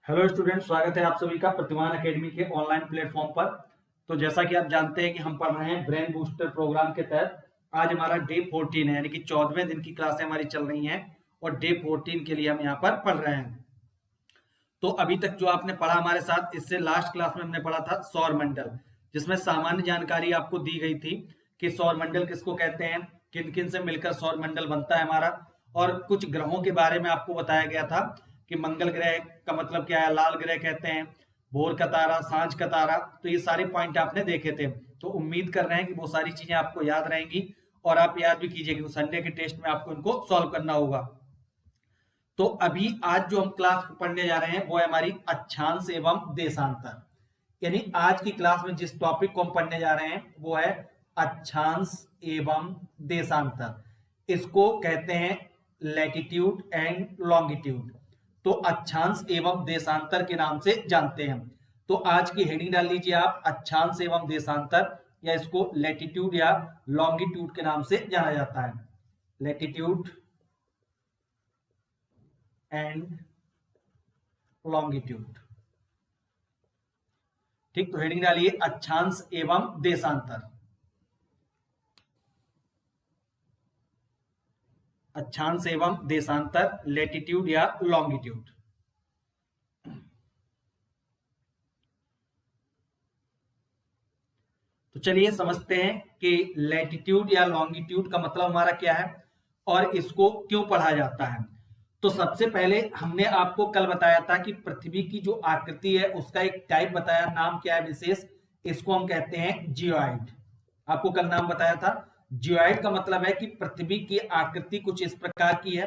Hello student, स्वागत है आप सभी का प्रतिमान एकेडमी के ऑनलाइन प्लेटफॉर्म पर। तो जैसा कि आप जानते हैं कि हम पढ़ रहे हैं ब्रेन बूस्टर प्रोग्राम के तहत। आज हमारा डे 14 है, यानी कि 14वें दिन की क्लासें हमारी चल रही हैं और डे 14 के लिए हम यहाँ पर पढ़ रहे हैं। तो अभी तक जो आपने पढ़ा हमारे साथ, इससे लास्ट क्लास में हमने पढ़ा था सौर मंडल, जिसमें सामान्य जानकारी आपको दी गई थी कि सौर मंडल किसको कहते हैं, किन किन से मिलकर सौर मंडल बनता है हमारा, और कुछ ग्रहों के बारे में आपको बताया गया था कि मंगल ग्रह का मतलब क्या है, लाल ग्रह कहते हैं, भोर का तारा, सांझ का तारा। तो ये सारे पॉइंट आपने देखे थे। तो उम्मीद कर रहे हैं कि वो सारी चीजें आपको याद रहेंगी और आप याद भी कीजिएगा। संडे के टेस्ट में आपको इनको सॉल्व करना होगा। तो अभी आज जो हम क्लास पढ़ने जा रहे हैं वो है हमारी अक्षांश एवं देशांतर। यानी आज की क्लास में जिस टॉपिक को हम पढ़ने जा रहे हैं वो है अक्षांश एवं देशांतर। इसको कहते हैं लैटिट्यूड एंड लॉन्गिट्यूड। तो अक्षांश एवं देशांतर के नाम से जानते हैं। तो आज की हेडिंग डाल लीजिए आप, अक्षांश एवं देशांतर, या इसको लैटिट्यूड या लॉन्गिट्यूड के नाम से जाना जाता है। Latitude and longitude. ठीक, तो हेडिंग डालिए अक्षांश एवं देशांतर। अक्षांश एवं देशांतर, लैटिट्यूड या लॉन्गिट्यूड। तो चलिए समझते हैं कि लैटिट्यूड या लॉन्गिट्यूड का मतलब हमारा क्या है और इसको क्यों पढ़ा जाता है। तो सबसे पहले हमने आपको कल बताया था कि पृथ्वी की जो आकृति है उसका एक टाइप बताया, नाम क्या है विशेष, इसको हम कहते हैं जियोइड। आपको कल नाम बताया था। जियोइड का मतलब है कि पृथ्वी की आकृति कुछ इस प्रकार की है।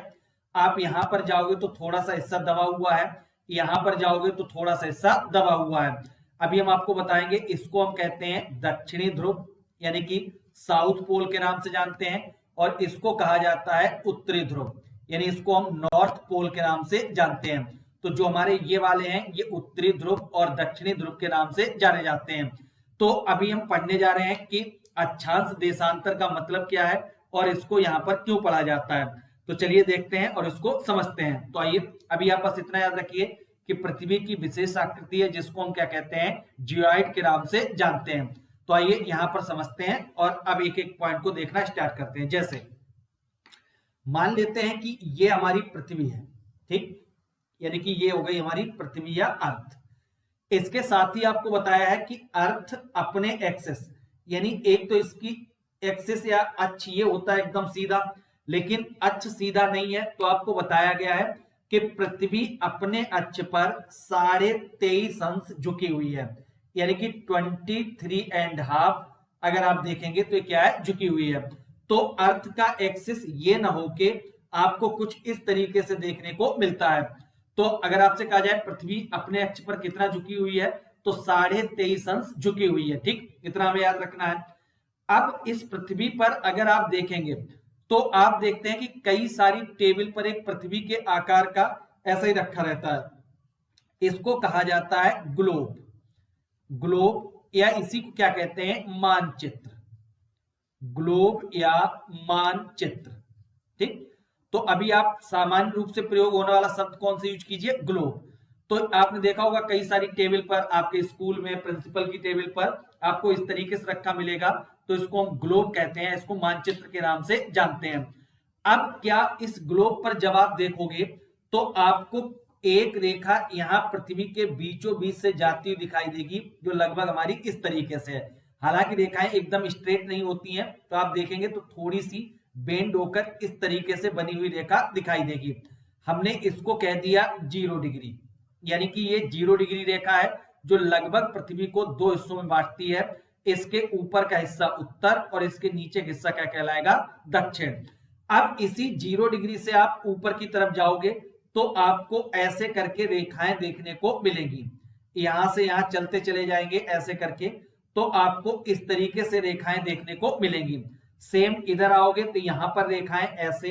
आप यहां पर जाओगे तो थोड़ा सा हिस्सा दबा हुआ है, यहां पर जाओगे तो थोड़ा सा हिस्सा दबा हुआ है। अभी हम आपको बताएंगे, इसको हम कहते हैं दक्षिणी ध्रुव, यानी कि साउथ पोल के नाम से जानते हैं, और इसको कहा जाता है उत्तरी ध्रुव, यानी इसको हम नॉर्थ पोल के नाम से जानते हैं। तो जो हमारे ये वाले हैं ये उत्तरी ध्रुव और दक्षिणी ध्रुव के नाम से जाने जाते हैं। तो अभी हम पढ़ने जा रहे हैं कि अक्षांश देशांतर का मतलब क्या है और इसको यहाँ पर क्यों पढ़ा जाता है। तो चलिए देखते हैं और इसको समझते हैं। तो आइए, अभी आप बस इतना याद रखिए कि पृथ्वी की विशेष आकृति है जिसको हम क्या कहते हैं, जियोइड के नाम से जानते हैं। तो आइए यहाँ पर समझते हैं और अब एक एक पॉइंट को देखना स्टार्ट करते हैं। जैसे मान लेते हैं कि ये हमारी पृथ्वी है, ठीक, यानी कि ये हो गई हमारी पृथ्वी या अर्थ। इसके साथ ही आपको बताया है कि अर्थ अपने एक्सिस, यानी एक तो इसकी एक्सिस या अक्ष ये होता है एकदम सीधा, लेकिन अक्ष सीधा नहीं है। तो आपको बताया गया है कि पृथ्वी अपने अक्ष पर 23.5 अंश झुकी हुई है, यानी कि 23.5 अगर आप देखेंगे तो क्या है, झुकी हुई है। तो अर्थ का एक्सिस ये ना हो के आपको कुछ इस तरीके से देखने को मिलता है। तो अगर आपसे कहा जाए पृथ्वी अपने अक्ष पर कितना झुकी हुई है, तो 23.5 अंश झुकी हुई है। ठीक, इतना हमें याद रखना है। अब इस पृथ्वी पर अगर आप देखेंगे तो आप देखते हैं कि कई सारी टेबल पर एक पृथ्वी के आकार का ऐसा ही रखा रहता है। इसको कहा जाता है ग्लोब। ग्लोब या इसी को क्या कहते हैं, मानचित्र। ग्लोब या मानचित्र। ठीक, तो अभी आप सामान्य रूप से प्रयोग होने वाला शब्द कौन सा यूज कीजिए, ग्लोब। तो आपने देखा होगा कई सारी टेबल पर, आपके स्कूल में प्रिंसिपल की टेबल पर आपको इस तरीके से रखा मिलेगा। तो इसको हम ग्लोब कहते हैं, इसको मानचित्र के नाम से जानते हैं। अब क्या इस ग्लोब पर जब आप देखोगे तो आपको एक रेखा यहां पृथ्वी के बीचों बीच से जाती हुई दिखाई देगी, जो लगभग हमारी इस तरीके से है। हालांकि रेखाएं एकदम स्ट्रेट नहीं होती हैं, तो आप देखेंगे तो थोड़ी सी बेंड होकर इस तरीके से बनी हुई रेखा दिखाई देगी। हमने इसको कह दिया 0 डिग्री, यानी कि ये 0 डिग्री रेखा है जो लगभग पृथ्वी को दो हिस्सों में बांटती है। इसके ऊपर का हिस्सा उत्तर और इसके नीचे का हिस्सा क्या कहलाएगा, दक्षिण। अब इसी 0 डिग्री से आप ऊपर की तरफ जाओगे तो आपको ऐसे करके रेखाएं देखने को मिलेंगी। यहां से यहां चलते चले जाएंगे ऐसे करके, तो आपको इस तरीके से रेखाएं देखने को मिलेंगी। सेम इधर आओगे तो यहां पर रेखाएं ऐसे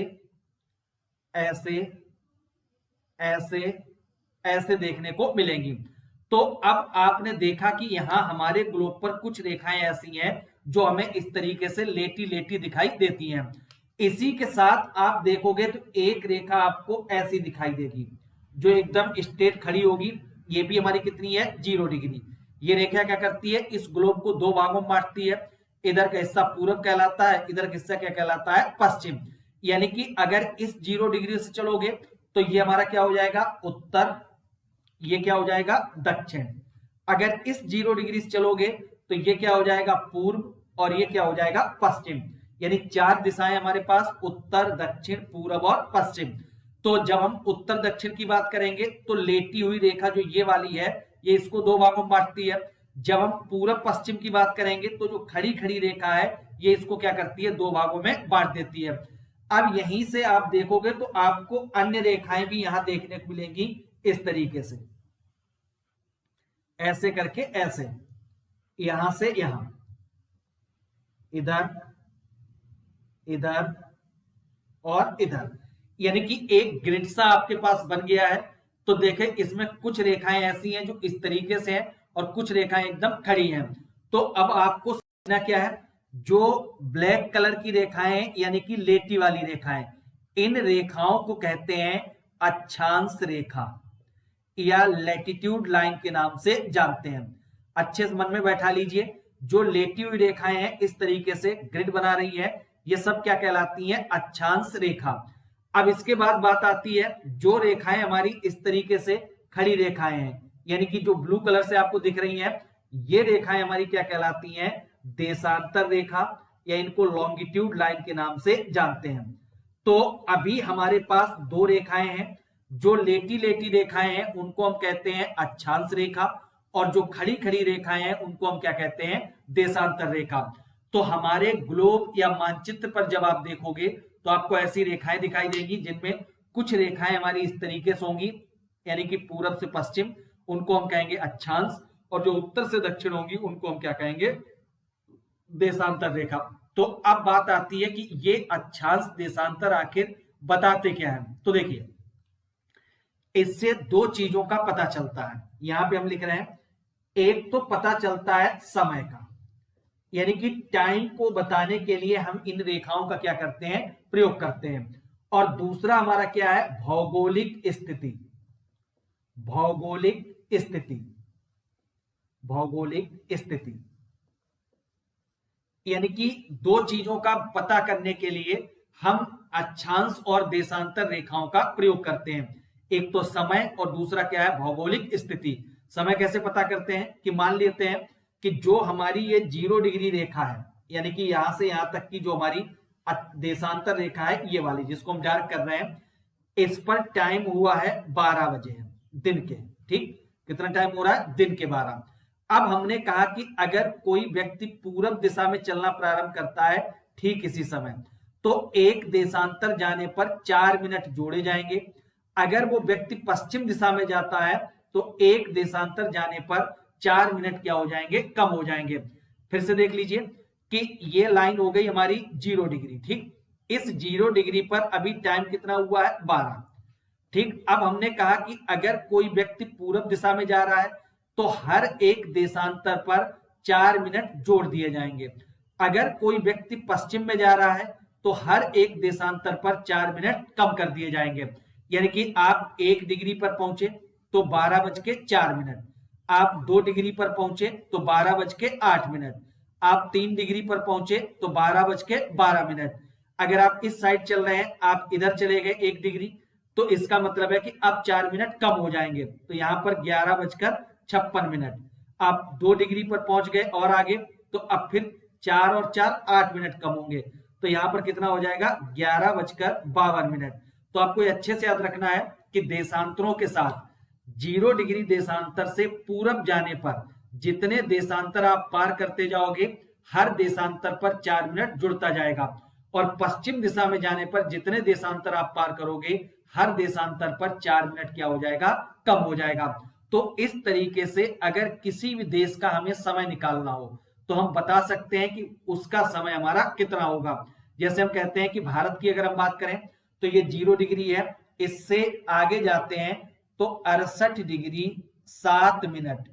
ऐसे ऐसे ऐसे देखने को मिलेंगी। तो अब आपने देखा कि यहां हमारे ग्लोब पर कुछ रेखाएं ऐसी हैं जो हमें इस तरीके से लेटी लेटी दिखाई देती हैं। इसी के साथ आप देखोगे तो एक रेखा आपको ऐसी दिखाई देगी जो एकदम स्ट्रेट खड़ी होगी, ये भी हमारी कितनी है 0 डिग्री। ये रेखा क्या करती है, इस ग्लोब को दो भागों में बांटती है, इधर का हिस्सा पूरब कहलाता है, इधर का हिस्सा क्या कहलाता है पश्चिम। यानी कि अगर इस 0 डिग्री से चलोगे तो ये हमारा क्या हो जाएगा उत्तर, ये क्या हो जाएगा दक्षिण। अगर इस 0 डिग्री से चलोगे तो ये क्या हो जाएगा पूर्व, और ये क्या हो जाएगा पश्चिम। यानी चार दिशाएं हमारे पास, उत्तर दक्षिण पूरब और पश्चिम। तो जब हम उत्तर दक्षिण की बात करेंगे तो लेटी हुई रेखा जो ये वाली है ये इसको दो भागों में बांटती है। जब हम पूरब पश्चिम की बात करेंगे तो जो खड़ी खड़ी रेखा है ये इसको क्या करती है, दो भागों में बांट देती है। अब यहीं से आप देखोगे तो आपको अन्य रेखाएं भी यहां देखने को मिलेंगी इस तरीके से, ऐसे करके, ऐसे यहां से यहां, इधर इधर और इधर, यानी कि एक ग्रिड सा आपके पास बन गया है। तो देखें इसमें कुछ रेखाएं ऐसी हैं जो इस तरीके से हैं और कुछ रेखाएं एकदम खड़ी हैं। तो अब आपको समझना क्या है, जो ब्लैक कलर की रेखाएं यानी कि लेटी वाली रेखाएं, इन रेखाओं को कहते हैं अक्षांश रेखा या लैटिट्यूड लाइन के नाम से जानते हैं। अच्छे से मन में बैठा लीजिए, जो लेटी हुई रेखाएं हैं इस तरीके से ग्रिड बना रही है, ये सब क्या कहलाती हैं अक्षांश रेखा। अब इसके बाद बात आती है जो रेखाएं हमारी इस तरीके से खड़ी रेखाएं हैं, यानी कि जो ब्लू कलर से आपको दिख रही हैं, ये रेखाएं हमारी क्या कहलाती हैं देशांतर रेखा, या इनको लॉन्गिट्यूड लाइन के नाम से जानते हैं। तो अभी हमारे पास दो रेखाएं हैं, जो लेटी लेटी रेखाएं हैं उनको हम कहते हैं अक्षांश रेखा, और जो खड़ी खड़ी रेखाएं हैं उनको हम क्या कहते हैं देशांतर रेखा। तो हमारे ग्लोब या मानचित्र पर जब आप देखोगे तो आपको ऐसी रेखाएं दिखाई देगी जिनमें कुछ रेखाएं हमारी इस तरीके से होंगी, यानी कि पूरब से पश्चिम, उनको हम कहेंगे अक्षांश, और जो उत्तर से दक्षिण होंगी उनको हम क्या कहेंगे देशांतर रेखा। तो अब बात आती है कि ये अक्षांश देशांतर आखिर बताते क्या है। तो देखिए इससे दो चीजों का पता चलता है, यहां पे हम लिख रहे हैं, एक तो पता चलता है समय का, यानी कि टाइम को बताने के लिए हम इन रेखाओं का क्या करते हैं प्रयोग करते हैं, और दूसरा हमारा क्या है भौगोलिक स्थिति, भौगोलिक स्थिति, भौगोलिक स्थिति, यानी कि दो चीजों का पता करने के लिए हम अक्षांश और देशांतर रेखाओं का प्रयोग करते हैं। एक तो समय और दूसरा क्या है भौगोलिक स्थिति। समय कैसे पता करते हैं कि मान लेते हैं कि जो हमारी ये 0 डिग्री रेखा है, यानी कि यहां से यहां तक की जो हमारी देशांतर रेखा है ये वाली जिसको हम डार्क कर रहे हैं, इस पर टाइम हुआ है 12 बजे दिन के, ठीक, कितना टाइम हो रहा है दिन के 12। अब हमने कहा कि अगर कोई व्यक्ति पूरब दिशा में चलना प्रारंभ करता है ठीक इसी समय, तो एक देशांतर जाने पर 4 मिनट जोड़े जाएंगे। अगर वो व्यक्ति पश्चिम दिशा में जाता है तो एक देशांतर जाने पर 4 मिनट क्या हो जाएंगे कम हो जाएंगे। फिर से देख लीजिए कि ये लाइन हो गई हमारी 0 डिग्री, ठीक, इस 0 डिग्री पर अभी टाइम कितना हुआ है 12, ठीक। अब हमने कहा कि अगर कोई व्यक्ति पूरब दिशा में जा रहा है तो हर एक देशांतर पर 4 मिनट जोड़ दिए जाएंगे। अगर कोई व्यक्ति पश्चिम में जा रहा है तो हर एक देशांतर पर 4 मिनट कम कर दिए जाएंगे। यानी कि आप 1 डिग्री पर पहुंचे तो 12:04, आप 2 डिग्री पर पहुंचे तो 12:08, आप 3 डिग्री पर पहुंचे तो 12:12। अगर आप इस साइड चल रहे हैं, आप इधर चले गए 1 डिग्री, तो इसका मतलब है कि अब 4 मिनट कम हो जाएंगे, तो यहां पर 11:56। आप 2 डिग्री पर पहुंच गए और आगे, तो अब फिर 4 और 4 8 मिनट कम होंगे, तो यहां पर कितना हो जाएगा 11:52। तो आपको अच्छे से याद रखना है कि देशांतरों के साथ 0 डिग्री देशांतर से पूरब जाने पर जितने देशांतर आप पार करते जाओगे हर देशांतर पर 4 मिनट जुड़ता जाएगा, और पश्चिम दिशा में जाने पर जितने देशांतर आप पार करोगे हर देशांतर पर 4 मिनट क्या हो जाएगा कम हो जाएगा। तो इस तरीके से अगर किसी भी देश का हमें समय निकालना हो तो हम बता सकते हैं कि उसका समय हमारा कितना होगा। जैसे हम कहते हैं कि भारत की अगर हम बात करें तो ये 0 डिग्री है, इससे आगे जाते हैं तो 68 डिग्री 7 मिनट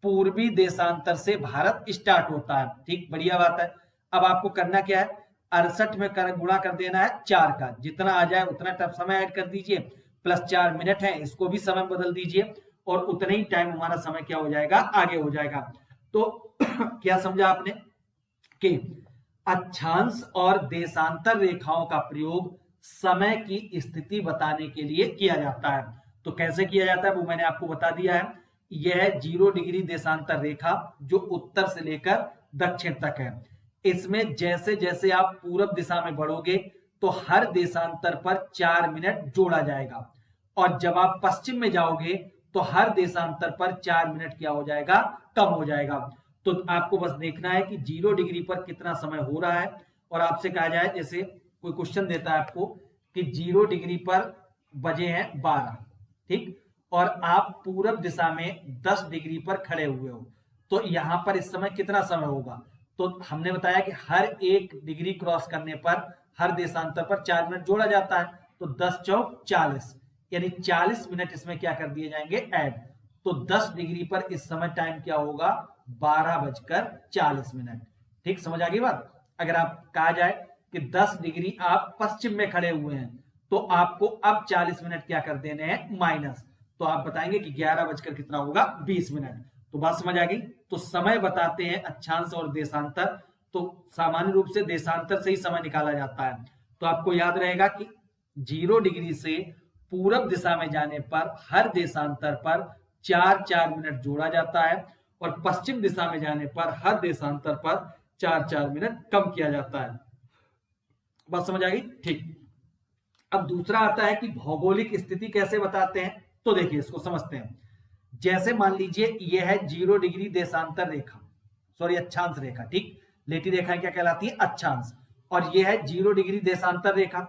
पूर्वी देशांतर से भारत स्टार्ट होता है, ठीक, बढ़िया बात है। अब आपको करना क्या है, 68 में गुणा कर देना है 4 का, जितना आ जाए उतना समय ऐड कर दीजिए, प्लस 4 मिनट है इसको भी समय बदल दीजिए, और उतना ही टाइम हमारा समय क्या हो जाएगा, आगे हो जाएगा। तो क्या समझा आपने कि अक्षांश और देशांतर रेखाओं का प्रयोग समय की स्थिति बताने के लिए किया जाता है। तो कैसे किया जाता है वो मैंने आपको बता दिया है। यह 0 डिग्री देशांतर रेखा जो उत्तर से लेकर दक्षिण तक है, इसमें जैसे जैसे आप पूरब दिशा में बढ़ोगे तो हर देशांतर पर 4 मिनट जोड़ा जाएगा, और जब आप पश्चिम में जाओगे तो हर देशांतर पर 4 मिनट क्या हो जाएगा, कम हो जाएगा। तो आपको बस देखना है कि 0 डिग्री पर कितना समय हो रहा है, और आपसे कहा जाए जैसे कोई क्वेश्चन देता है आपको कि 0 डिग्री पर बजे हैं 12, ठीक, और आप पूरब दिशा में 10 डिग्री पर खड़े हुए हो, तो यहां पर इस समय कितना समय होगा। तो हमने बताया कि हर 1 डिग्री क्रॉस करने पर हर देशांतर पर 4 मिनट जोड़ा जाता है, तो 10 चौक 40, यानी 40 मिनट इसमें क्या कर दिए जाएंगे, ऐड। तो 10 डिग्री पर इस समय टाइम क्या होगा, 12:40। ठीक, समझ आ गई बात। अगर आप कहा जाए कि 10 डिग्री आप पश्चिम में खड़े हुए हैं तो आपको अब 40 मिनट क्या कर देने हैं, माइनस, तो आप बताएंगे कि 11 बजकर कितना होगा, 20 मिनट। तो बात समझ आ गई। तो समय बताते हैं अक्षांश और देशांतर, तो सामान्य रूप से देशांतर से ही समय निकाला जाता है। तो आपको याद रहेगा कि 0 डिग्री से पूरब दिशा में जाने पर हर देशांतर पर 4-4 मिनट जोड़ा जाता है, और पश्चिम दिशा में जाने पर हर देशांतर पर 4-4 मिनट कम किया जाता है। बात समझ आ गई, ठीक। अब दूसरा आता है कि भौगोलिक स्थिति कैसे बताते हैं। तो देखिए इसको समझते हैं। जैसे मान लीजिए यह है 0 डिग्री देशांतर रेखा, सॉरी अक्षांश रेखा, ठीक। लेटी रेखा क्या कहलाती है, अक्षांश। और यह है 0 डिग्री देशांतर रेखा।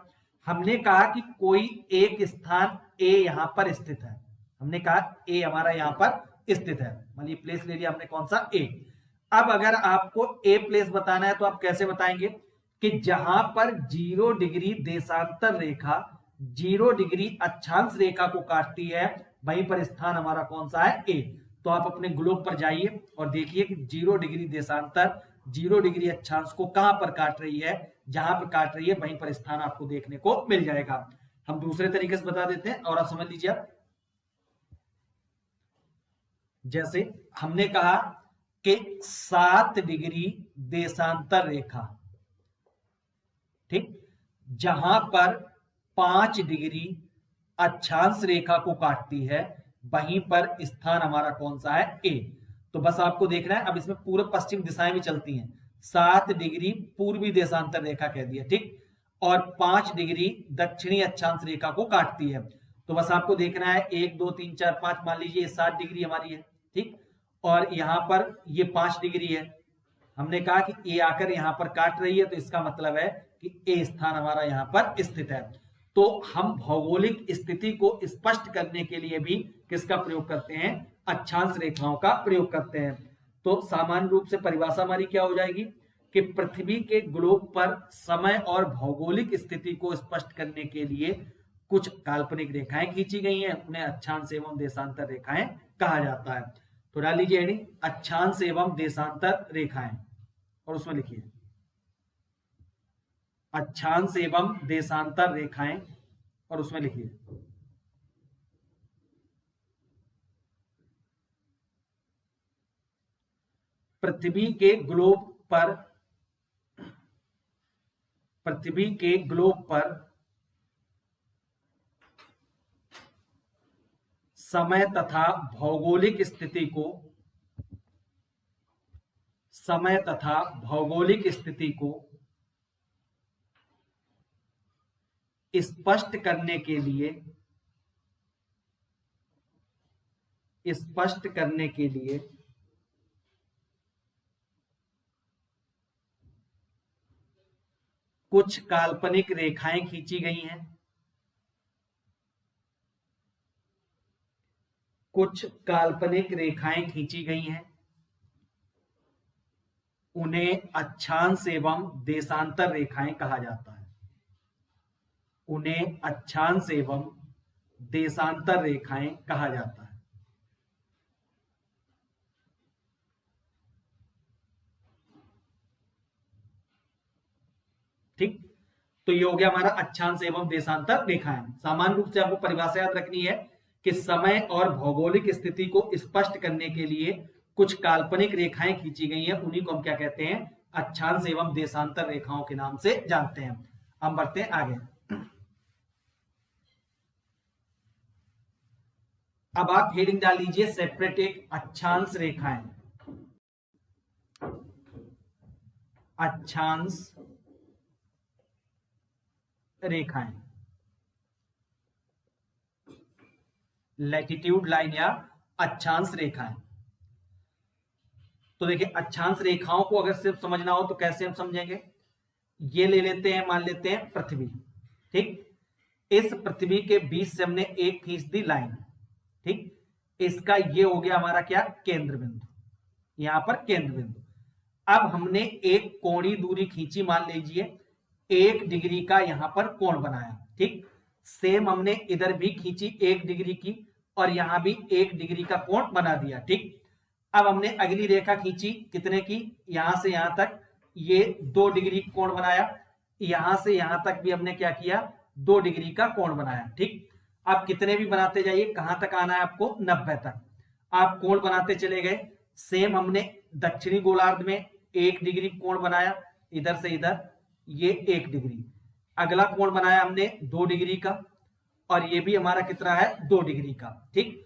हमने कहा कि कोई एक स्थान ए यहां पर स्थित है, हमने कहा ए हमारा यहां पर स्थित है, मान लीजिए प्लेस ले लिया हमने, कौन सा, ए। अब अगर आपको ए प्लेस बताना है तो आप कैसे बताएंगे कि जहां पर 0 डिग्री देशांतर रेखा 0 डिग्री अक्षांश रेखा को काटती है वहीं पर स्थान हमारा कौन सा है, ए। तो आप अपने ग्लोब पर जाइए और देखिए कि 0 डिग्री देशांतर 0 डिग्री अक्षांश को कहां पर काट रही है, जहां पर काट रही है वहीं पर स्थान आपको देखने को मिल जाएगा। हम दूसरे तरीके से बता देते हैं और आप समझ लीजिए। जैसे हमने कहा कि 7 डिग्री देशांतर रेखा, ठीक, जहां पर 5 डिग्री अक्षांश रेखा को काटती है वहीं पर स्थान हमारा कौन सा है, ए। तो बस आपको देखना है, अब इसमें पूर्व पश्चिम दिशाएं भी चलती हैं। 7 डिग्री पूर्वी देशांतर रेखा कह दिया, ठीक, और 5 डिग्री दक्षिणी अक्षांश रेखा को काटती है। तो बस आपको देखना है 1 2 3 4 5, मान लीजिए 7 डिग्री हमारी है, ठीक, और यहां पर ये 5 डिग्री है। हमने कहा कि ए आकर यहां पर काट रही है, तो इसका मतलब है कि ए स्थान हमारा यहां पर स्थित है। तो हम भौगोलिक स्थिति को स्पष्ट करने के लिए भी किसका प्रयोग करते हैं, अक्षांश रेखाओं का प्रयोग करते हैं। तो सामान्य रूप से परिभाषा हमारी क्या हो जाएगी कि पृथ्वी के ग्लोब पर समय और भौगोलिक स्थिति को स्पष्ट करने के लिए कुछ काल्पनिक रेखाएं खींची गई हैं, उन्हें अक्षांश एवं देशांतर रेखाएं कहा जाता है। तो डाल लीजिए हेडिंग, अक्षांश एवं देशांतर रेखाएं, और उसमें लिखिए अक्षांश एवं देशांतर रेखाएं, और उसमें लिखिए पृथ्वी के ग्लोब पर समय तथा भौगोलिक स्थिति को स्पष्ट करने के लिए कुछ काल्पनिक रेखाएं खींची गई हैं, उन्हें अक्षांश एवं देशांतर रेखाएं कहा जाता है, ठीक। तो ये हो गया हमारा अक्षांश एवं देशांतर रेखाएं। सामान्य रूप से आपको परिभाषा याद रखनी है कि समय और भौगोलिक स्थिति को स्पष्ट करने के लिए कुछ काल्पनिक रेखाएं खींची गई हैं, उन्हीं को हम क्या कहते हैं, अक्षांश एवं देशांतर रेखाओं के नाम से जानते हैं। हम बढ़ते हैं आगे। अब आप हेडिंग डाल लीजिए सेपरेट अक्षांश रेखाएं, अक्षांश रेखाएं, लैटिट्यूड लाइन या अक्षांश रेखाएं। तो देखिए अक्षांश रेखाओं को अगर सिर्फ समझना हो तो कैसे हम समझेंगे, ये ले लेते हैं, मान लेते हैं पृथ्वी, ठीक, इस पृथ्वी के बीच से हमने एक खींच दी लाइन, ठीक, इसका ये हो गया हमारा क्या, केंद्र बिंदु, यहां पर केंद्र बिंदु। अब हमने एक कोणीय दूरी खींची, मान लीजिए 1 डिग्री का यहां पर कोण बनाया, ठीक, सेम हमने इधर भी खींची 1 डिग्री की और यहां भी 1 डिग्री का कोण बना दिया, ठीक। अब हमने अगली रेखा खींची कितने की, यहां से यहां तक, ये 2 डिग्री कोण बनाया, यहां से यहां तक भी हमने क्या किया, 2 डिग्री का कोण बनाया, ठीक। आप कितने भी बनाते जाइए, कहां तक आना है आपको, 90 तक आप कोण बनाते चले गए। सेम हमने दक्षिणी गोलार्ध में 1 डिग्री कोण बनाया, इधर से इधर ये 1 डिग्री, अगला कोण बनाया हमने 2 डिग्री का और ये भी हमारा कितना है, 2 डिग्री का, ठीक।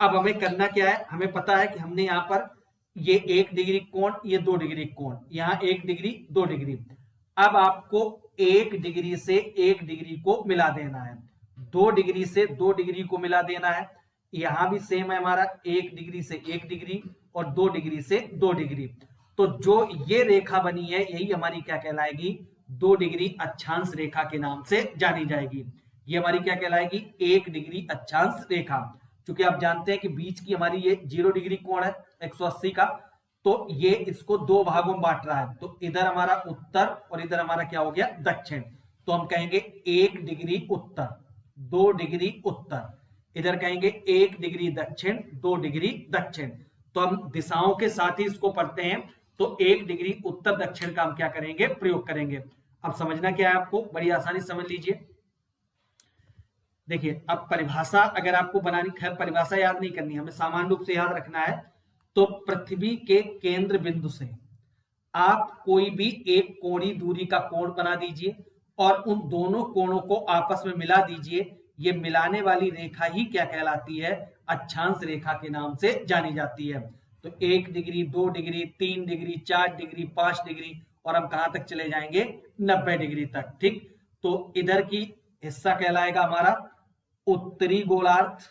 अब हमें करना क्या है, हमें पता है कि हमने यहां पर ये 1 डिग्री कोण, ये 2 डिग्री कोण, यहां 1 डिग्री 2 डिग्री। अब आपको 1 डिग्री से 1 डिग्री को मिला देना है, 2 डिग्री से 2 डिग्री को मिला देना है। यहां भी सेम है हमारा, 1 डिग्री से 1 डिग्री और 2 डिग्री से 2 डिग्री। तो जो ये रेखा बनी है यही हमारी क्या कहलाएगी, 2 डिग्री अक्षांश रेखा के नाम से जानी जाएगी। ये हमारी क्या कहलाएगी, 1 डिग्री अक्षांश रेखा। क्योंकि आप जानते हैं कि बीच की हमारी ये 0 डिग्री कोण है 180 का, तो ये इसको 2 भागों में बांट रहा है, तो इधर हमारा उत्तर और इधर हमारा क्या हो गया, दक्षिण। तो हम कहेंगे 1 डिग्री उत्तर, 2 डिग्री उत्तर, इधर कहेंगे 1 डिग्री दक्षिण, 2 डिग्री दक्षिण। तो हम दिशाओं के साथ ही इसको पढ़ते हैं, तो 1 डिग्री उत्तर दक्षिण का हम क्या करेंगे, प्रयोग करेंगे। अब समझना क्या है आपको, बड़ी आसानी समझ लीजिए। देखिए अब परिभाषा अगर आपको बनानी, खैर परिभाषा याद नहीं करनी, हमें सामान्य रूप से याद रखना है। तो पृथ्वी के केंद्र बिंदु से आप कोई भी एक कोणीय दूरी का कोण बना दीजिए और उन दोनों कोणों को आपस में मिला दीजिए। ये मिलाने वाली रेखा ही क्या कहलाती है, अक्षांश रेखा के नाम से जानी जाती है। तो 1 degree, 2 degree, 3 degree, 4 degree, 5 degree और हम कहां तक चले जाएंगे, 90 डिग्री तक, ठीक। तो इधर की हिस्सा कहलाएगा हमारा उत्तरी गोलार्ध,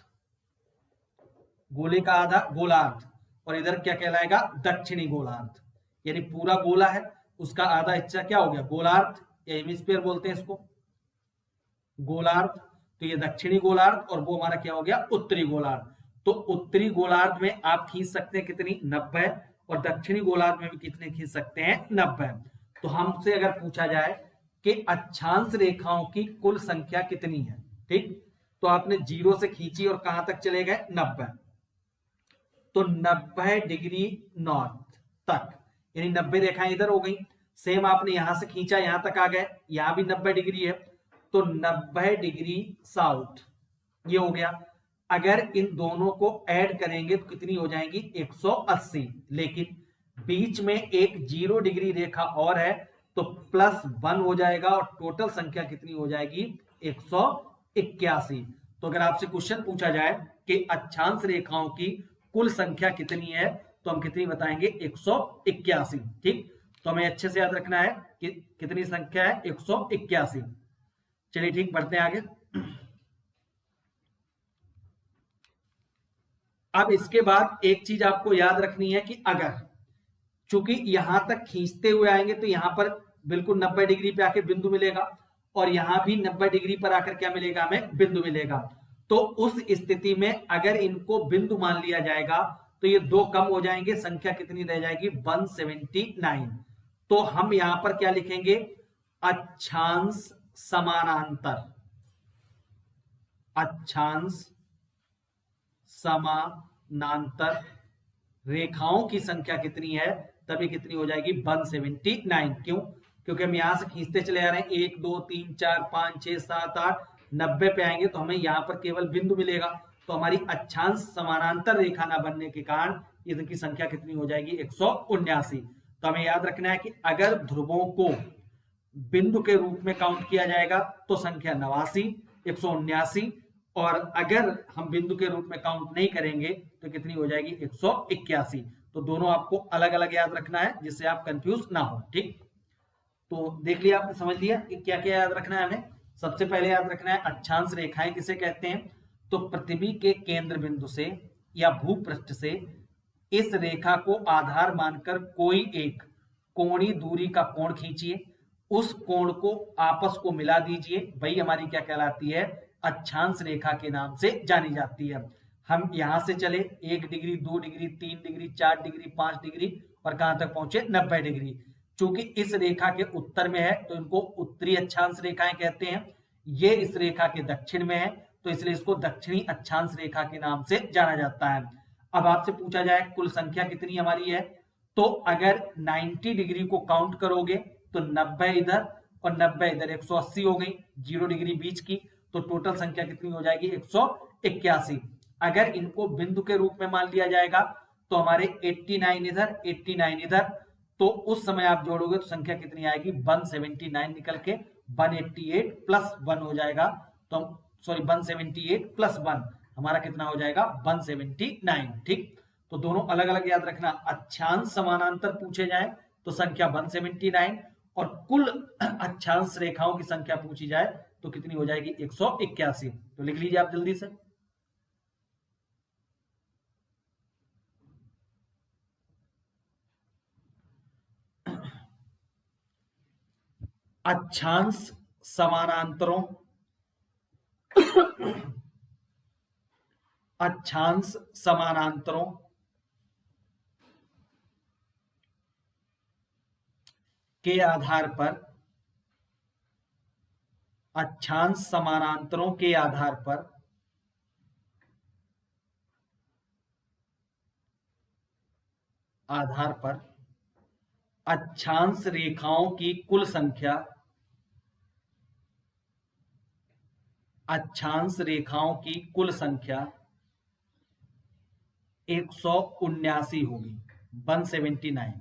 गोले का आधा गोलार्ध, और इधर क्या कहलाएगा, दक्षिणी गोलार्ध। यानी पूरा गोला है, उसका आधा हिस्सा क्या हो गया, गोलार्ध या हेमिस्फीयर बोलते हैं इसको, गोलार्ध। तो ये दक्षिणी गोलार्ध और वो हमारा क्या हो गया, उत्तरी गोलार्ध। तो उत्तरी गोलार्ध में आप खींच सकते हैं कितनी, 90, और दक्षिणी गोलार्ध में भी कितने खींच सकते हैं, 90। तो हमसे अगर पूछा जाए कि अक्षांश रेखाओं की कुल संख्या कितनी है, ठीक, तो आपने 0 से खींची और कहां तक चले गए, 90। तो 90 डिग्री नॉर्थ तक, यानी 90 रेखाएं इधर हो गई। सेम आपने यहां से खींचा, यहां तक आ गए, यहां भी 90 डिग्री है, तो 90 डिग्री साउथ ये हो गया। अगर इन दोनों को ऐड करेंगे तो कितनी हो जाएंगी, 180। लेकिन बीच में एक 0 डिग्री रेखा और है, तो +1 हो जाएगा और टोटल संख्या कितनी हो जाएगी, 181। तो अगर आपसे क्वेश्चन पूछा जाए कि अक्षांश रेखाओं की कुल संख्या कितनी है, तो हम कितनी बताएंगे, 181, ठीक। तो हमें अच्छे से याद रखना है कि कितनी संख्या है, 181। चलिए ठीक, बढ़ते हैं आगे। अब इसके बाद एक चीज आपको याद रखनी है कि अगर, चूंकि यहां तक खींचते हुए आएंगे तो यहां पर बिल्कुल 90 डिग्री पे आके बिंदु मिलेगा और यहां भी 90 डिग्री पर आकर क्या मिलेगा, हमें बिंदु मिलेगा। तो उस स्थिति में अगर इनको बिंदु मान लिया जाएगा तो ये 2 कम हो जाएंगे, संख्या कितनी रह जाएगी, 179। तो हम यहां पर क्या लिखेंगे, अक्षांश समानांतर, अक्षांश समानांतर रेखाओं की संख्या कितनी है, तभी कितनी हो जाएगी, 179। क्यों, क्योंकि हम यहां से खींचते चले आ रहे हैं, 1 2 3 4 5 6 7 8 90 पे आएंगे तो हमें यहां पर केवल बिंदु मिलेगा, तो हमारी अक्षांश समानांतर रेखा ना बनने के कारण इनकी संख्या कितनी हो जाएगी 179। तो हमें याद रखना है कि अगर ध्रुवों को बिंदु के रूप में काउंट किया जाएगा तो संख्या 89, 179, और अगर हम बिंदु के रूप में काउंट नहीं करेंगे तो कितनी हो जाएगी 181। तो दोनों आपको अलग अलग याद रखना है जिससे आप कंफ्यूज ना हो। ठीक, तो देख लिया आपने, समझ लिया कि क्या क्या याद रखना है हमें। सबसे पहले याद रखना है अक्षांश रेखाएं किसे कहते हैं। तो पृथ्वी के केंद्र बिंदु से या भूपृष्ठ से इस रेखा को आधार मानकर कोई एक कोणीय दूरी का कोण खींचिए, उस कोण को आपस को मिला दीजिए, वही हमारी क्या कहलाती है, अक्षांश रेखा के नाम से जानी जाती है। हम यहां से चले 1 degree, 2 degree, 3 degree, 4 degree, 5 degree और कहां तक पहुंचे 90 डिग्री। चूंकि इस रेखा के उत्तर में है तो इनको उत्तरी अक्षांश रेखाएं कहते हैं। ये इस रेखा के दक्षिण में है तो इसलिए इसको दक्षिणी अक्षांश रेखा के नाम से जाना जाता है। अब आपसे पूछा जाए कुल संख्या कितनी हमारी है, तो अगर 90 डिग्री को काउंट करोगे तो 90 इधर और 90 इधर, 180 हो गई, 0 डिग्री बीच की, तो टोटल संख्या कितनी हो जाएगी 181। अगर इनको बिंदु के रूप में मान लिया जाएगा तो हमारे 89 इधर, 89 इधर, तो उस समय आप जोड़ोगे तो संख्या कितनी आएगी 179 निकल के 188 प्लस 1 हो जाएगा। तो सॉरी 178 प्लस 1 हमारा कितना हो जाएगा 179। ठीक, तो दोनों अलग अलग याद रखना। अक्षांश समानांतर पूछे जाए तो संख्या 179 और कुल अक्षांश रेखाओं की संख्या पूछी जाए तो कितनी हो जाएगी 181। तो लिख लीजिए आप जल्दी से। अक्षांश समानांतरों अक्षांश समानांतरों के आधार पर, अक्षांश समानांतरों के आधार पर अक्षांश रेखाओं की कुल संख्या, अक्षांश रेखाओं की कुल संख्या 179 होगी, 179।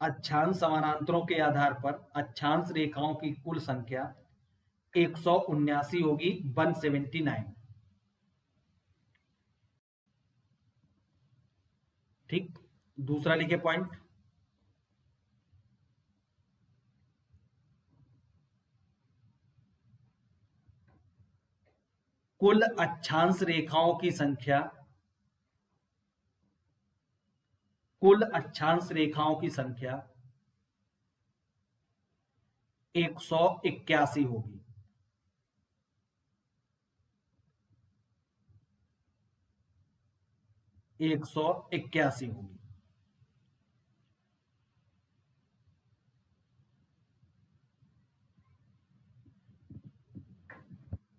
अक्षांश समानांतरों के आधार पर अक्षांश रेखाओं की कुल संख्या 179 होगी, 179। ठीक, दूसरा लिखे पॉइंट। कुल अक्षांश रेखाओं की संख्या, कुल अक्षांश रेखाओं की संख्या 181 होगी। एक सौ इक्यासी होगी।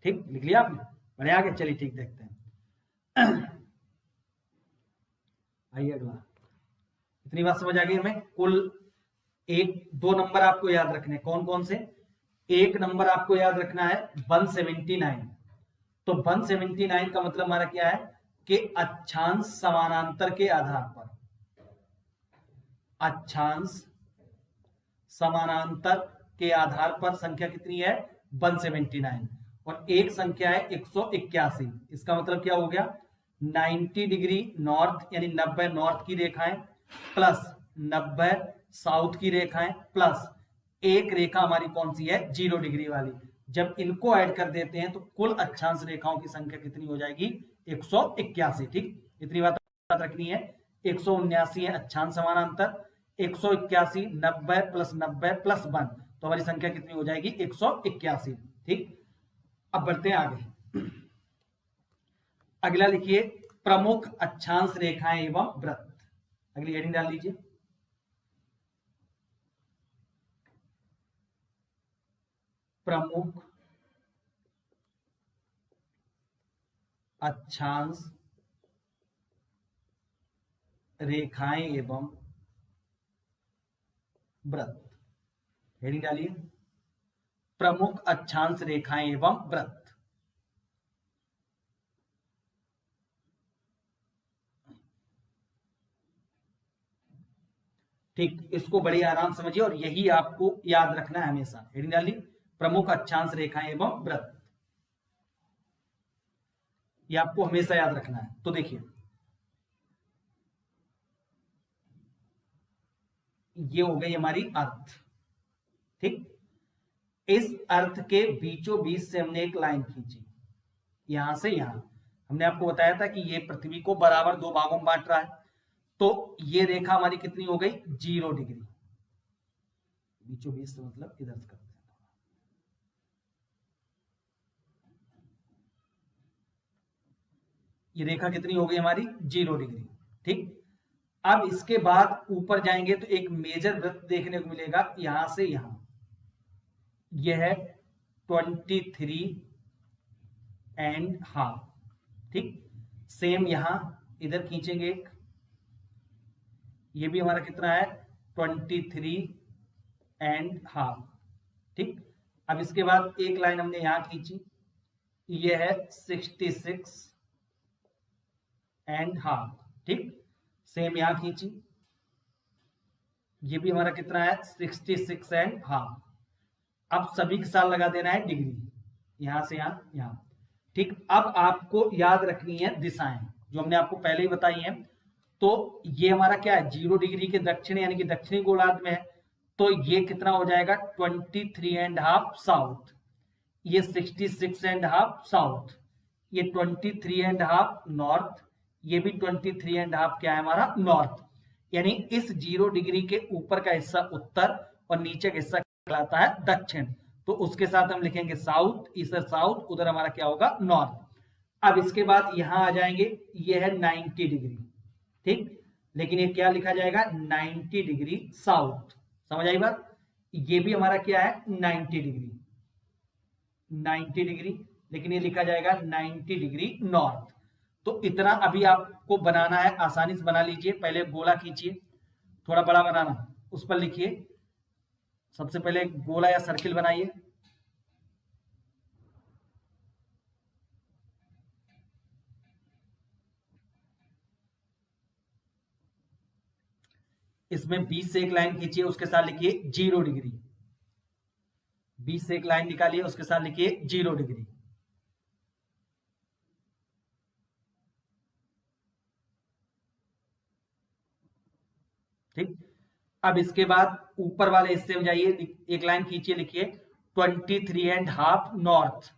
ठीक, लिख लिया आपने, बढ़िया, आगे चलिए। ठीक, देखते हैं। आइए अगला। इतनी बात समझ आ गई हमें। कुल एक दो नंबर आपको याद रखने, कौन कौन से। एक नंबर आपको याद रखना है 179। तो 179 का मतलब हमारा क्या है कि अक्षांश समानांतर के आधार पर, अक्षांश समानांतर के आधार पर संख्या कितनी है 179 और एक संख्या है 181। इसका मतलब क्या हो गया 90 डिग्री नॉर्थ यानी 90 नॉर्थ की रेखाएं प्लस 90 साउथ की रेखाएं प्लस एक रेखा हमारी कौन सी है 0 डिग्री वाली। जब इनको ऐड कर देते हैं तो कुल अक्षांश रेखाओं की संख्या कितनी हो जाएगी 181। ठीक, इतनी बात रखनी है। 179 है अक्षांश समानांतर, 181 90 प्लस 90 प्लस 1, तो हमारी संख्या कितनी हो जाएगी 181। ठीक, अब बढ़ते हैं आगे। अगला लिखिए प्रमुख अक्षांश रेखाएं एवं वृत्त। अगली हेडिंग डाल लीजिए प्रमुख अक्षांश रेखाएं एवं वृत्त। हेडिंग डालिए। प्रमुख अक्षांश रेखाएं एवं वृत्त। ठीक, इसको बड़े आराम समझिए और यही आपको याद रखना है हमेशा। हेडिंग डाल दी, प्रमुख अक्षांश रेखाएं एवं वृत्त, ये आपको हमेशा याद रखना है। तो देखिए ये हो गई हमारी अर्थ। ठीक, इस अर्थ के बीचों बीच से हमने एक लाइन खींची, यहां से यहां। हमने आपको बताया था कि ये पृथ्वी को बराबर दो भागों में बांट रहा है, तो ये रेखा हमारी कितनी हो गई, 0 डिग्री। बीचों बीच से मतलब इधर से करते हैं, ये रेखा कितनी हो गई हमारी, 0 डिग्री। ठीक, अब इसके बाद ऊपर जाएंगे तो एक मेजर वृत्त देखने को मिलेगा, यहां से यहां, यह है 23.5। ठीक, सेम यहां इधर खींचेंगे एक, ये भी हमारा कितना है, 23.5। ठीक, अब इसके बाद एक लाइन हमने यहां खींची, ये है 66.5। ठीक, सेम यहां खींची, ये भी हमारा कितना है, 66.5। अब सभी के साथ लगा देना है डिग्री, यहां से यहां, यहां। ठीक, अब आपको याद रखनी है दिशाएं जो हमने आपको पहले ही बताई हैं। तो ये हमारा क्या है, 0 डिग्री के दक्षिण यानी कि दक्षिणी गोलार्ध में है, तो ये कितना हो जाएगा, 23.5 साउथ, ये 66.5 साउथ, ये 23.5 नॉर्थ, ये भी 23.5 क्या है हमारा, नॉर्थ। यानी इस 0 डिग्री के ऊपर का हिस्सा उत्तर और नीचे का हिस्सा कहलाता है दक्षिण, तो उसके साथ हम लिखेंगे साउथ, इधर साउथ, उधर हमारा क्या होगा, नॉर्थ। अब इसके बाद यहां आ जाएंगे, ये है 90 डिग्री। ठीक, लेकिन ये क्या लिखा जाएगा, 90 डिग्री साउथ, समझ आई बात। ये भी हमारा क्या है, 90 डिग्री, 90 डिग्री, लेकिन ये लिखा जाएगा 90 डिग्री नॉर्थ। तो इतना अभी आपको बनाना है, आसानी से बना लीजिए। पहले गोला खींचिए, थोड़ा बड़ा बनाना, उस पर लिखिए। सबसे पहले गोला या सर्किल बनाइए, इसमें 20 से एक लाइन खींचिए, उसके साथ लिखिए 0 डिग्री। 20 से एक लाइन निकालिए, उसके साथ लिखिए 0 डिग्री। ठीक, अब इसके बाद ऊपर वाले हिस्से में जाइए, एक लाइन खींचिए, लिखिए 23.5 नॉर्थ,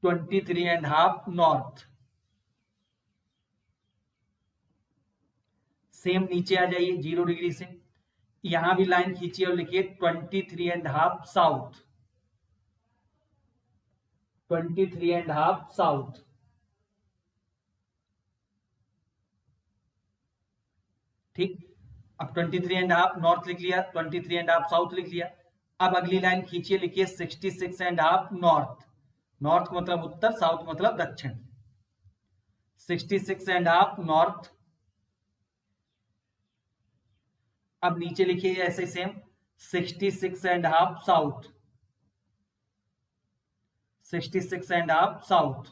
23.5 नॉर्थ। सेम नीचे आ जाइए 0 डिग्री से, यहां भी लाइन खींचिए और लिखिए 23.5 साउथ, 23.5 साउथ। ठीक, अब 23.5 नॉर्थ लिख लिया, 23.5 साउथ लिख लिया। अब अगली लाइन खींचिए, लिखिए 66.5 नॉर्थ, नॉर्थ का मतलब उत्तर, साउथ मतलब दक्षिण, 66.5 नॉर्थ। अब नीचे लिखिए ऐसे सेम 66.5 साउथ, 66.5 साउथ।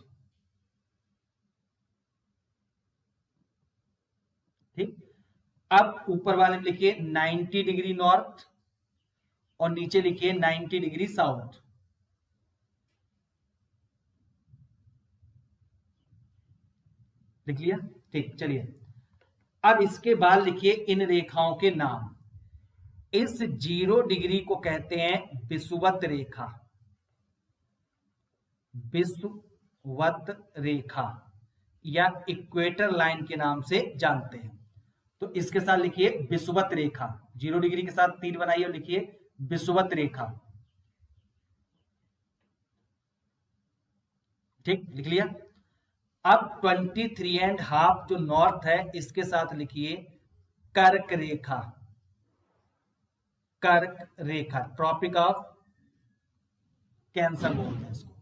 ठीक, अब ऊपर वाले में लिखिए 90 डिग्री नॉर्थ और नीचे लिखिए 90 डिग्री साउथ। लिख लिया, ठीक, चलिए अब इसके बाद लिखिए इन रेखाओं के नाम। इस 0 डिग्री को कहते हैं विषुवत रेखा, विषुवत रेखा या इक्वेटर लाइन के नाम से जानते हैं। तो इसके साथ लिखिए विषुवत रेखा, 0 डिग्री के साथ तीर बनाइए और लिखिए विषुवत रेखा। ठीक, लिख लिया। अब 23.5 जो नॉर्थ है, इसके साथ लिखिए कर्क रेखा, कर्क रेखा, ट्रॉपिक ऑफ कैंसर बोलते हैं इसको,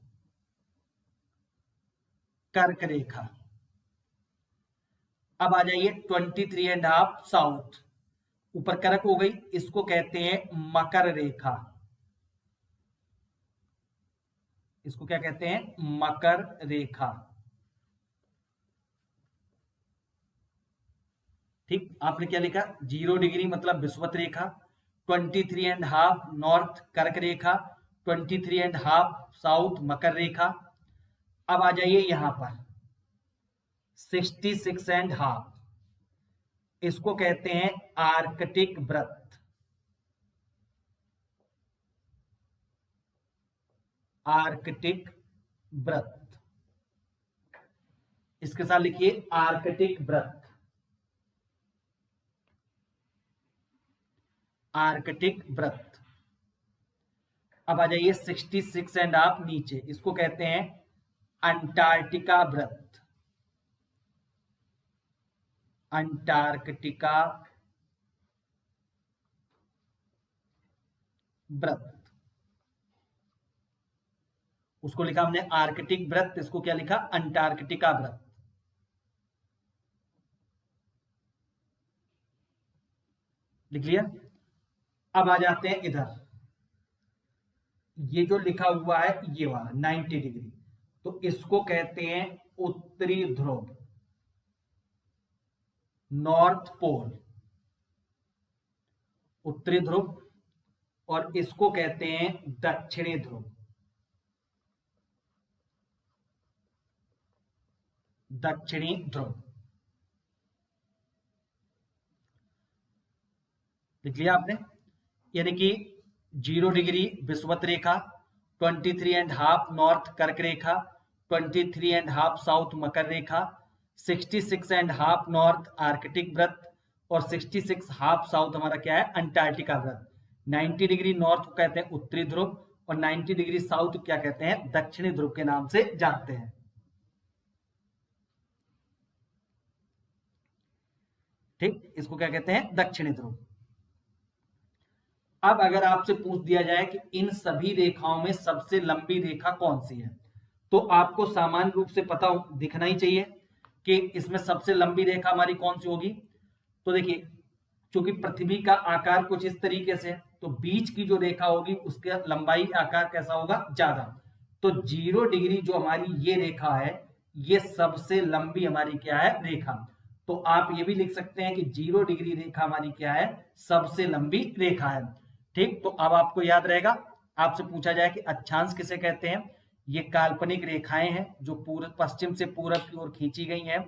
कर्क रेखा। अब आ जाइए 23.5 साउथ, ऊपर करक हो गई, इसको कहते हैं मकर रेखा। इसको क्या कहते हैं? मकर रेखा। ठीक, आपने क्या लिखा? 0 डिग्री मतलब विषुवत रेखा, 23.5 नॉर्थ कर्क रेखा, 23.5 साउथ मकर रेखा। अब आ जाइए यहां पर 66.5, इसको कहते हैं आर्कटिक वृत्त। आर्कटिक वृत्त, इसके साथ लिखिए आर्कटिक वृत्त। आर्कटिक वृत्त। अब आ जाइए 66.5 नीचे, इसको कहते हैं अंटार्कटिका वृत्त। अंटार्कटिका वृत्त, उसको लिखा हमने आर्कटिक वृत्त, इसको क्या लिखा? अंटार्कटिका वृत्त। लिख लिया? अब आ जाते हैं इधर, ये जो लिखा हुआ है ये वाला 90 डिग्री, तो इसको कहते हैं उत्तरी ध्रुव, नॉर्थ पोल, उत्तरी ध्रुव। और इसको कहते हैं दक्षिणी ध्रुव, दक्षिणी ध्रुव। लिख लिया आपने? यानी कि 0 डिग्री विषुवत रेखा, 23.5 नॉर्थ कर्क रेखा, 23.5 साउथ मकर रेखा, 66.5 नॉर्थ आर्कटिक वृत्त, और 66.5 साउथ हमारा क्या है? अंटार्कटिका वृत्त। 90 डिग्री नॉर्थ को कहते हैं उत्तरी ध्रुव, और 90 डिग्री साउथ क्या कहते हैं? दक्षिणी ध्रुव के नाम से जानते हैं। ठीक, इसको क्या कहते हैं? दक्षिणी ध्रुव। अब अगर आपसे पूछ दिया जाए कि इन सभी रेखाओं में सबसे लंबी रेखा कौन सी है, तो आपको सामान्य रूप से पता दिखना ही चाहिए कि इसमें सबसे लंबी रेखा हमारी कौन सी होगी। तो देखिए, क्योंकि पृथ्वी का आकार कुछ इस तरीके से है, तो बीच की जो रेखा होगी उसका लंबाई आकार कैसा होगा? ज्यादा। तो 0 डिग्री जो हमारी ये रेखा है, ये सबसे लंबी हमारी क्या है? रेखा। तो आप ये भी लिख सकते हैं कि 0 डिग्री रेखा हमारी क्या है? सबसे लंबी रेखा है। ठीक, तो अब आपको याद रहेगा, आपसे पूछा जाए कि अक्षांश किसे कहते हैं? ये काल्पनिक रेखाएं हैं जो पूर्व पश्चिम से पूरब की ओर खींची गई हैं।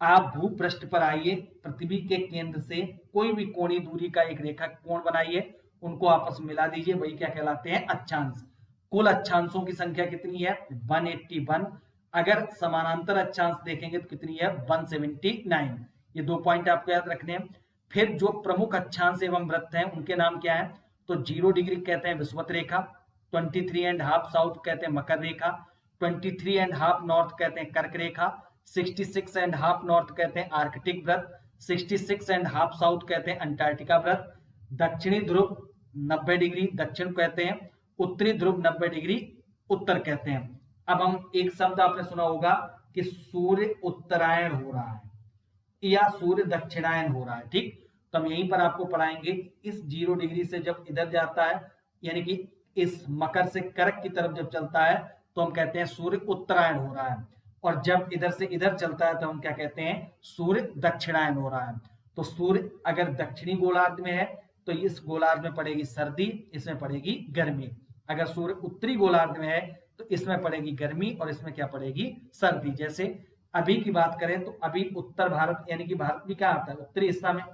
आप भूपृष्ठ पर आइए, पृथ्वी के केंद्र से कोई भी कोणीय दूरी का एक रेखा कोण बनाइए, उनको आपस में मिला दीजिए, वही क्या कहलाते हैं? अक्षांश। कुल अक्षांशों की संख्या कितनी है? 181। अगर समानांतर अक्षांश देखेंगे तो कितनी है? 179। ये 2 पॉइंट आपको याद रखने हैं। फिर जो प्रमुख अक्षांश एवं वृत्त हैं उनके नाम क्या है? तो 0 डिग्री कहते हैं विषुवत रेखा, 23.5 साउथ कहते हैं मकर रेखा, 23.5 नॉर्थ कहते हैं कर्क रेखा, 66.5 नॉर्थ कहते हैं आर्कटिक वृत्त, 66.5 साउथ कहते हैं अंटार्कटिका वृत्त, दक्षिणी ध्रुव 90 डिग्री दक्षिण कहते हैं, उत्तरी ध्रुव 90 डिग्री उत्तर कहते हैं। अब हम एक शब्द आपने सुना होगा कि सूर्य उत्तरायण हो रहा है या सूर्य दक्षिणायन हो रहा है। ठीक, तो हम यहीं पर आपको पढ़ाएंगे, इस 0 डिग्री से जब इधर जाता है, यानी कि इस मकर से कर्क की तरफ जब चलता है, तो हम कहते हैं सूर्य उत्तरायण हो रहा है, और जब इधर से इधर चलता है तो हम क्या कहते हैं? सूर्य दक्षिणायन हो रहा है। तो सूर्य अगर दक्षिणी गोलार्ध में है तो इस गोलार्ध में पड़ेगी सर्दी, इसमें पड़ेगी गर्मी। अगर सूर्य उत्तरी गोलार्ध में है तो इसमें पड़ेगी गर्मी और इसमें क्या पड़ेगी? सर्दी। जैसे अभी की बात करें तो अभी उत्तर भारत यानी कि भारत भी क्या आता है? उत्तरी हिस्सा में,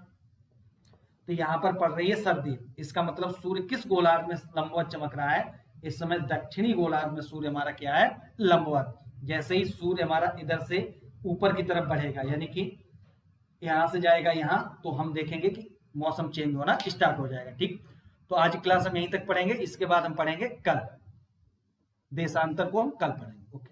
तो यहां पर पड़ रही है सर्दी। इसका मतलब सूर्य किस गोलार्ध में लंबवत चमक रहा है? इस समय दक्षिणी गोलार्ध में सूर्य हमारा क्या है? लंबवत। जैसे ही सूर्य हमारा इधर से ऊपर की तरफ बढ़ेगा, यानी कि यहां से जाएगा यहां, तो हम देखेंगे कि मौसम चेंज होना स्टार्ट हो जाएगा। ठीक, तो आज क्लास हम यहीं तक पढ़ेंगे, इसके बाद हम पढ़ेंगे कल, देशांतर को हम कल पढ़ेंगे। ओके।